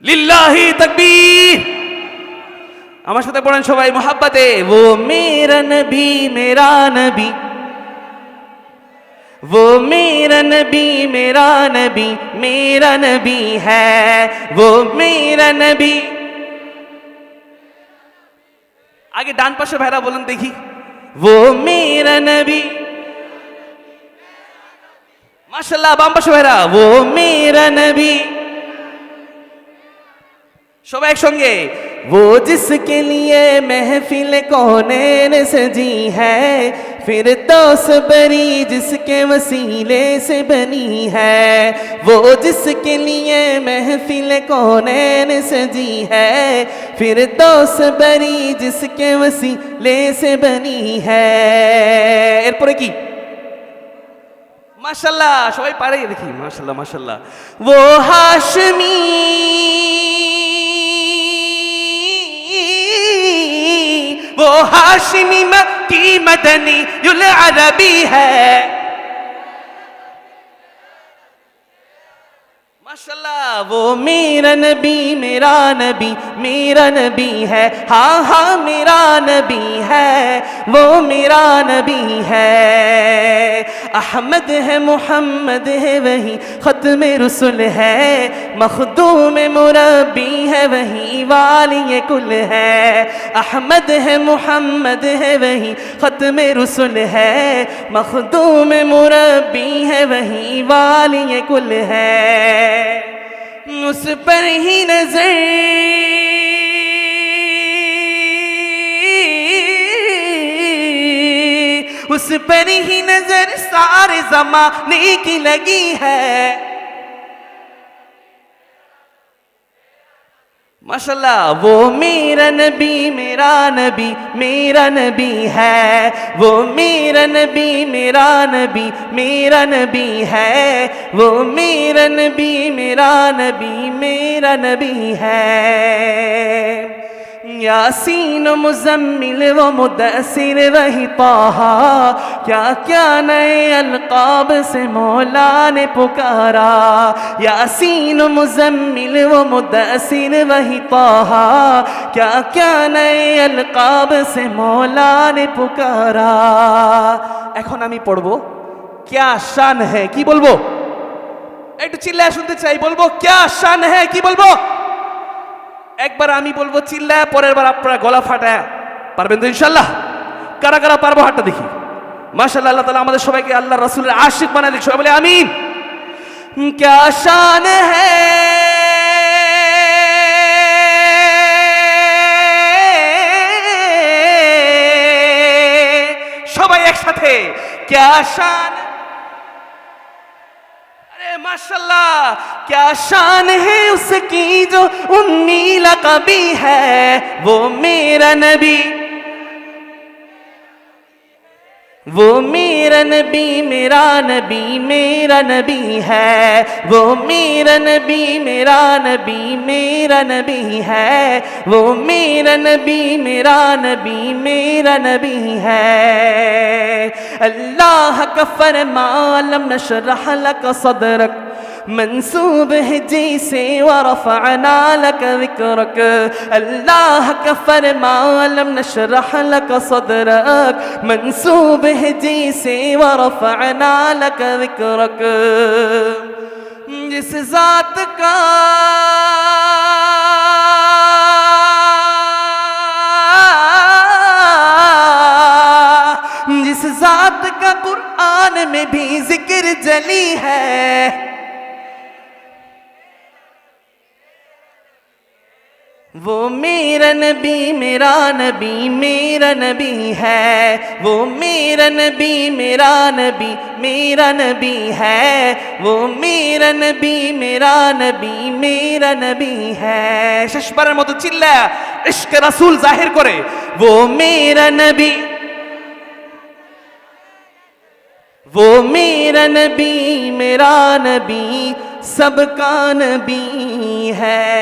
लिल्लाही तकबीर। আমার সাথে পড়েন সবাই मोहब्बते। वो मेरा नबी मेरा नबी, वो मेरा नबी मेरा नबी, मेरा नबी है वो मेरा नबी। आगे डान पाशे भाईरा बोलें देखी, वो मेरा नबी। माशाल्लाह बाम पाशे भाईरा, वो मेरा नबी। সবাই একসঙ্গে, वो जिसके लिए महफिल कौनैन सजी है, फिरदौस बरी जिसके वसीले से बनी है। वो जिसके लिए महफिल कौनैन सजी है, फिरदौस बरी जिसके वसीले से बनी है। এরপরে কি? माशाल्लाह সবাই পারে দেখি, माशाल्लाह माशाल्लाह। वो हाशमी वो हाशिमी मक्की मदनी युल अरबी है। माशाल्लाह वो मेरा नबी मेरा नबी, मेरा नबी है। हाँ हाँ मेरा नबी है, वो मेरा नबी है। अहमद है मुहम्मद है वही खत्म रसुल है, मखदूम मुरब्बी है वही वाली कुल है। अहमद है मुहम्मद है वही खत्म रसुल है, मखदूम मुरब्बी है वही वाली कुल है। उस पर ही नजर उस पर ही नजर सारे ज़माने की लगी है। माशाल्लाह वो मेरा नबी मेरा नबी, मेरा नबी है। वो मेरा नबी मेरा नबी, मेरा नबी है। वो मेरा नबी मेरा नबी, मेरा नबी है। यासीन मुज़म्मिल व मुद्दसिर वही ताहा, क्या क्या नए अलकाब से मौला ने पुकारा। यासीन मुज़म्मिल व मुद्दसिर वही ताहा, क्या क्या नए अलकाब से मौला ने पुकारा। এখন আমি পড়বো क्या शान है, কি বলবো? একটু চিল্লায় শুনতে চাই, বলবো क्या शान है, কি বলবো? একবার আমি বলবো চিল্লায়, পরের বার আপনারা গলা ফাটায় পারবেন তো ইনশাআল্লাহ? কারা কারা পারবো হাতটা দেখি। মাশাআল্লাহ, আল্লাহ তাআলা আমাদের সবাইকে আল্লাহ রাসূলের আশিক বানায় দিক। সবাই বলে আমিন। क्या शान है সবাই একসাথে, क्या शान। माशाल्लाह क्या शान है उसकी जो उम्मी लक़बी है, वो मेरा नबी। वो मेरा नबी मेरा नबी, मेरा नबी है। वो मेरा नबी मेरा नबी, मेरा नबी है। वो मेरा नबी मेरा नबी, मेरा नबी है। अल्लाह का फरमान लम नशरह लक सदरक, मंसूब है जैसे वरफ़अना लक ज़िक्रक। अल्लाह का फरमान लम नशरह लक सदरक, मंसूब है जैसे वरफ़अना लक ज़िक्रक। जिस ज़ात का जिस ज़ात का कुरान में भी जिक्र जली है, वो मेरा नबी मेरा नबी, मेरा नबी है। वो मेरा नबी मेरा नबी, मेरा नबी है। वो मेरा नबी मेरा नबी, मेरा नबी है। শেষবারের মতো চিল্লায়া ইশক রাসূল জাহির করে, वो मेरा नबी, वो मेरा नबी मेरा नबी, सबका नबी है।